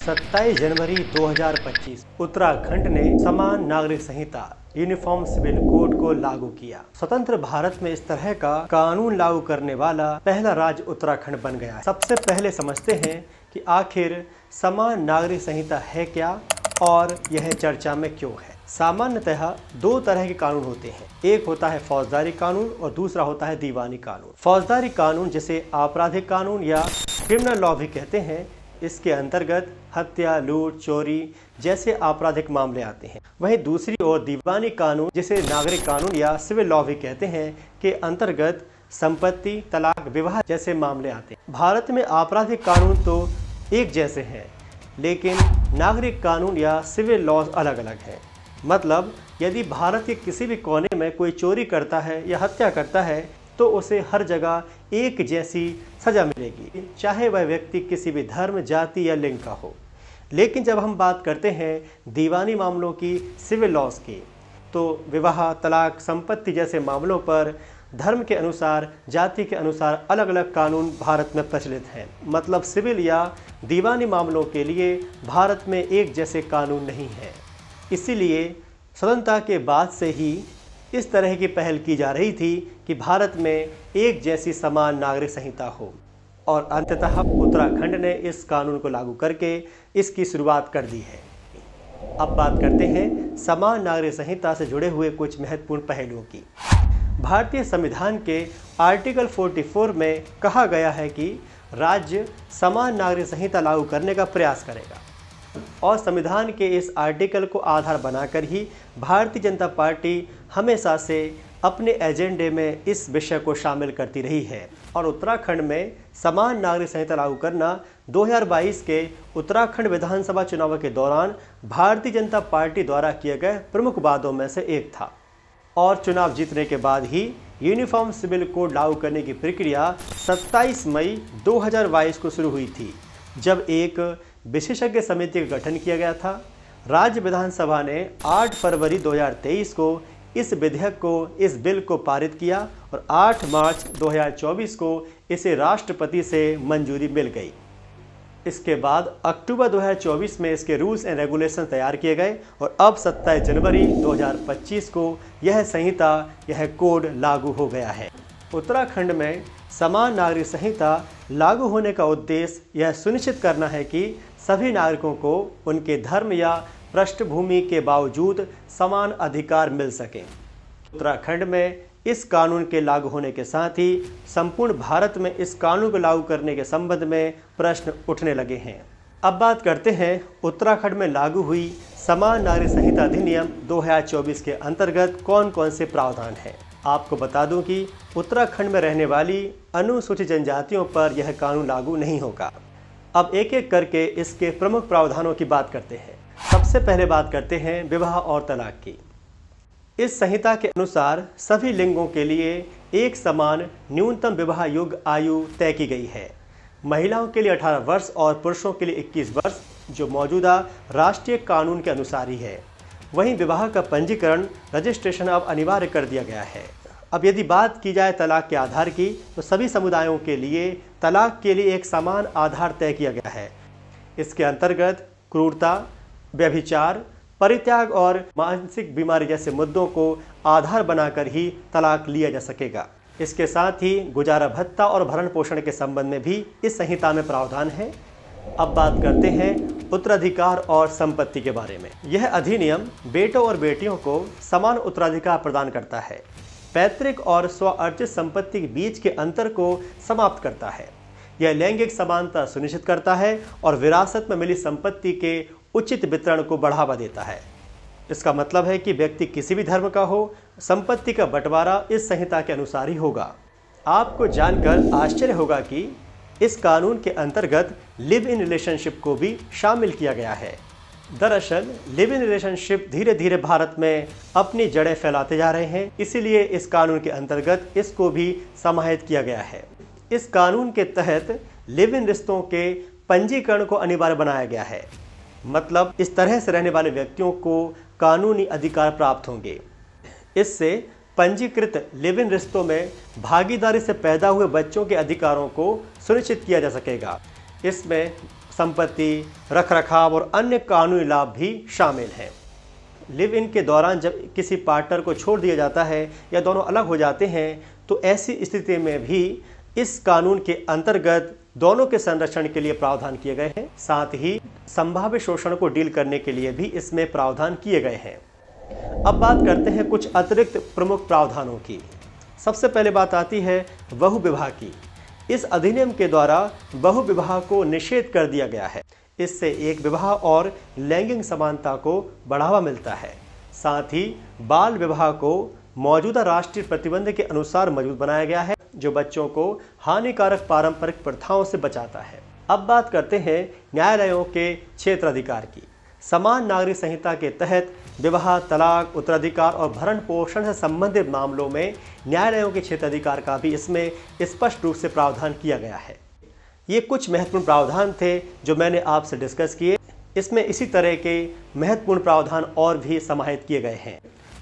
27 जनवरी 2025 उत्तराखंड ने समान नागरिक संहिता यूनिफॉर्म सिविल कोड को लागू किया। स्वतंत्र भारत में इस तरह का कानून लागू करने वाला पहला राज्य उत्तराखंड बन गया है। सबसे पहले समझते हैं कि आखिर समान नागरिक संहिता है क्या और यह चर्चा में क्यों है। सामान्यतः दो तरह के कानून होते हैं, एक होता है फौजदारी कानून और दूसरा होता है दीवानी कानून। फौजदारी कानून जिसे आपराधिक कानून या क्रिमिनल लॉ भी कहते हैं, इसके अंतर्गत हत्या, लूट, चोरी जैसे आपराधिक मामले आते हैं। वहीं दूसरी ओर दीवानी कानून जिसे नागरिक कानून या सिविल लॉ भी कहते हैं के अंतर्गत संपत्ति, तलाक, विवाह जैसे मामले आते हैं। भारत में आपराधिक कानून तो एक जैसे हैं, लेकिन नागरिक कानून या सिविल लॉज अलग अलग हैं। मतलब यदि भारत के किसी भी कोने में कोई चोरी करता है या हत्या करता है तो उसे हर जगह एक जैसी सजा मिलेगी, चाहे वह व्यक्ति किसी भी धर्म, जाति या लिंग का हो। लेकिन जब हम बात करते हैं दीवानी मामलों की, सिविल लॉज की, तो विवाह, तलाक, संपत्ति जैसे मामलों पर धर्म के अनुसार, जाति के अनुसार अलग अलग कानून भारत में प्रचलित हैं। मतलब सिविल या दीवानी मामलों के लिए भारत में एक जैसे कानून नहीं है। इसीलिए स्वतंत्रता के बाद से ही इस तरह की पहल की जा रही थी कि भारत में एक जैसी समान नागरिक संहिता हो, और अंततः उत्तराखंड ने इस कानून को लागू करके इसकी शुरुआत कर दी है। अब बात करते हैं समान नागरिक संहिता से जुड़े हुए कुछ महत्वपूर्ण पहलुओं की। भारतीय संविधान के आर्टिकल 44 में कहा गया है कि राज्य समान नागरिक संहिता लागू करने का प्रयास करेगा, और संविधान के इस आर्टिकल को आधार बनाकर ही भारतीय जनता पार्टी हमेशा से अपने एजेंडे में इस विषय को शामिल करती रही है। और उत्तराखंड में समान नागरिक संहिता लागू करना 2022 के उत्तराखंड विधानसभा चुनाव के दौरान भारतीय जनता पार्टी द्वारा किए गए प्रमुख वादों में से एक था। और चुनाव जीतने के बाद ही यूनिफॉर्म सिविल कोड लागू करने की प्रक्रिया 27 मई 2022 को शुरू हुई थी, जब एक विशेषज्ञ समिति का गठन किया गया था। राज्य विधानसभा ने 8 फरवरी 2023 को इस विधेयक को, इस बिल को पारित किया और 8 मार्च 2024 को इसे राष्ट्रपति से मंजूरी मिल गई। इसके बाद अक्टूबर 2024 में इसके रूल्स एंड रेगुलेशन तैयार किए गए और अब 27 जनवरी 2025 को यह संहिता, यह कोड लागू हो गया है। उत्तराखंड में समान नागरिक संहिता लागू होने का उद्देश्य यह सुनिश्चित करना है कि सभी नागरिकों को उनके धर्म या पृष्ठभूमि के बावजूद समान अधिकार मिल सकें। उत्तराखंड में इस कानून के लागू होने के साथ ही संपूर्ण भारत में इस कानून को लागू करने के संबंध में प्रश्न उठने लगे हैं। अब बात करते हैं उत्तराखंड में लागू हुई समान नागरिक संहिता अधिनियम 2024 के अंतर्गत कौन कौन से प्रावधान हैं। आपको बता दूं कि उत्तराखंड में रहने वाली अनुसूचित जनजातियों पर यह कानून लागू नहीं होगा। अब एक एक करके इसके प्रमुख प्रावधानों की बात करते हैं। सबसे पहले बात करते हैं विवाह और तलाक की। इस संहिता के अनुसार सभी लिंगों के लिए एक समान न्यूनतम विवाह योग्य आयु तय की गई है। महिलाओं के लिए 18 वर्ष और पुरुषों के लिए 21 वर्ष, जो मौजूदा राष्ट्रीय कानून के अनुसार ही है। वहीं विवाह का पंजीकरण, रजिस्ट्रेशन अब अनिवार्य कर दिया गया है। अब यदि बात की जाए तलाक के आधार की, तो सभी समुदायों के लिए तलाक के लिए एक समान आधार तय किया गया है। इसके अंतर्गत क्रूरता, व्यभिचार, परित्याग और मानसिक बीमारी जैसे मुद्दों को आधार बनाकर ही तलाक लिया जा सकेगा। इसके साथ ही गुजारा भत्ता और भरण पोषण के संबंध में भी इस संहिता में प्रावधान है। अब बात करते हैं उत्तराधिकार और संपत्ति के बारे में। यह अधिनियम बेटों और बेटियों को समान उत्तराधिकार प्रदान करता है, पैतृक और स्वअर्जित संपत्ति के बीच के अंतर को समाप्त करता है। यह लैंगिक समानता सुनिश्चित करता है और विरासत में मिली संपत्ति के उचित वितरण को बढ़ावा देता है। इसका मतलब है कि व्यक्ति किसी भी धर्म का हो, संपत्ति का बंटवारा इस संहिता के अनुसार ही होगा। आपको जानकर आश्चर्य होगा कि इस कानून के अंतर्गत लिव इन रिलेशनशिप को भी शामिल किया गया है। दरअसल लिव इन रिलेशनशिप धीरे धीरे भारत में अपनी जड़ें फैलाते जा रहे हैं, इसीलिए इस कानून के अंतर्गत इसको भी समाहित किया गया है। इस कानून के तहत लिव इन रिश्तों के पंजीकरण को अनिवार्य बनाया गया है। मतलब इस तरह से रहने वाले व्यक्तियों को कानूनी अधिकार प्राप्त होंगे। इससे पंजीकृत लिव इन रिश्तों में भागीदारी से पैदा हुए बच्चों के अधिकारों को सुनिश्चित किया जा सकेगा। इसमें संपत्ति, रखरखाव और अन्य कानूनी लाभ भी शामिल हैं। लिव इन के दौरान जब किसी पार्टनर को छोड़ दिया जाता है या दोनों अलग हो जाते हैं तो ऐसी स्थिति में भी इस कानून के अंतर्गत दोनों के संरक्षण के लिए प्रावधान किए गए हैं। साथ ही संभावित शोषण को डील करने के लिए भी इसमें प्रावधान किए गए हैं। अब बात करते हैं कुछ अतिरिक्त प्रमुख प्रावधानों की। सबसे पहले बात आती है बहु विवाह की। इस अधिनियम के द्वारा बहु विवाह को निषेध कर दिया गया है। इससे एक विवाह और लैंगिक समानता को बढ़ावा मिलता है। साथ ही बाल विवाह को मौजूदा राष्ट्रीय प्रतिबंध के अनुसार मजबूत बनाया गया है, जो बच्चों को हानिकारक पारंपरिक प्रथाओं से बचाता है। अब बात करते हैं न्यायालयों के क्षेत्राधिकार की। समान नागरिक संहिता के तहत विवाह, तलाक, उत्तराधिकार और भरण पोषण से संबंधित मामलों में न्यायालयों के क्षेत्राधिकार का भी इसमें स्पष्ट रूप से प्रावधान किया गया है। ये कुछ महत्वपूर्ण प्रावधान थे जो मैंने आपसे डिस्कस किए। इसमें इसी तरह के महत्वपूर्ण प्रावधान और भी समाहित किए गए हैं।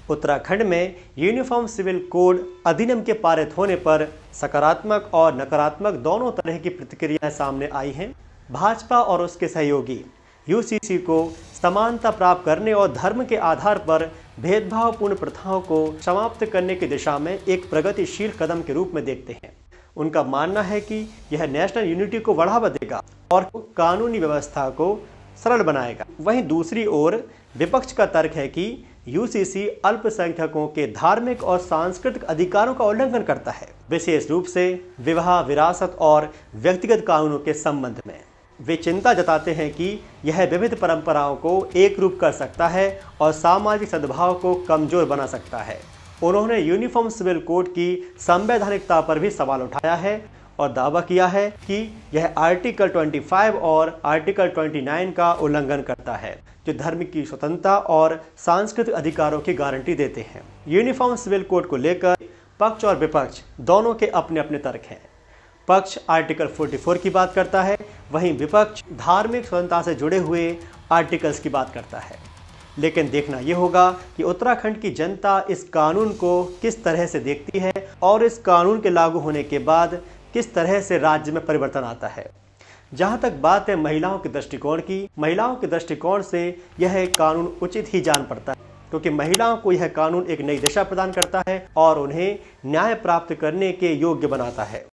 उत्तराखंड में यूनिफॉर्म सिविल कोड अधिनियम के पारित होने पर सकारात्मक और नकारात्मक दोनों तरह की प्रतिक्रियाएं सामने आई हैं। भाजपा और उसके सहयोगी यूसीसी को समानता प्राप्त करने और धर्म के आधार पर भेदभावपूर्ण प्रथाओं को समाप्त करने की दिशा में एक प्रगतिशील कदम के रूप में देखते हैं। उनका मानना है कि यह नेशनल यूनिटी को बढ़ावा देगा और कानूनी व्यवस्था को सरल बनाएगा। वहीं दूसरी ओर विपक्ष का तर्क है कि यूसीसी अल्पसंख्यकों के धार्मिक और सांस्कृतिक अधिकारों का उल्लंघन करता है, विशेष रूप से विवाह, विरासत और व्यक्तिगत कानूनों के संबंध में। वे चिंता जताते हैं कि यह विविध परंपराओं को एक रूप कर सकता है और सामाजिक सद्भाव को कमजोर बना सकता है। उन्होंने यूनिफॉर्म सिविल कोड की संवैधानिकता पर भी सवाल उठाया है और दावा किया है कि यह आर्टिकल 25 और आर्टिकल 29 का उल्लंघन करता है, जो धर्म की स्वतंत्रता और सांस्कृतिक अधिकारों की गारंटी देते हैं। यूनिफॉर्म सिविल कोड को लेकर पक्ष और विपक्ष दोनों के अपने अपने तर्क हैं। पक्ष आर्टिकल 44 की बात करता है, वहीं विपक्ष धार्मिक स्वतंत्रता से जुड़े हुए आर्टिकल्स की बात करता है। लेकिन देखना यह होगा कि उत्तराखंड की जनता इस कानून को किस तरह से देखती है और इस कानून के लागू होने के बाद किस तरह से राज्य में परिवर्तन आता है। जहां तक बात है महिलाओं के दृष्टिकोण की, महिलाओं के दृष्टिकोण से यह कानून उचित ही जान पड़ता है, क्योंकि महिलाओं को यह कानून एक नई दिशा प्रदान करता है और उन्हें न्याय प्राप्त करने के योग्य बनाता है।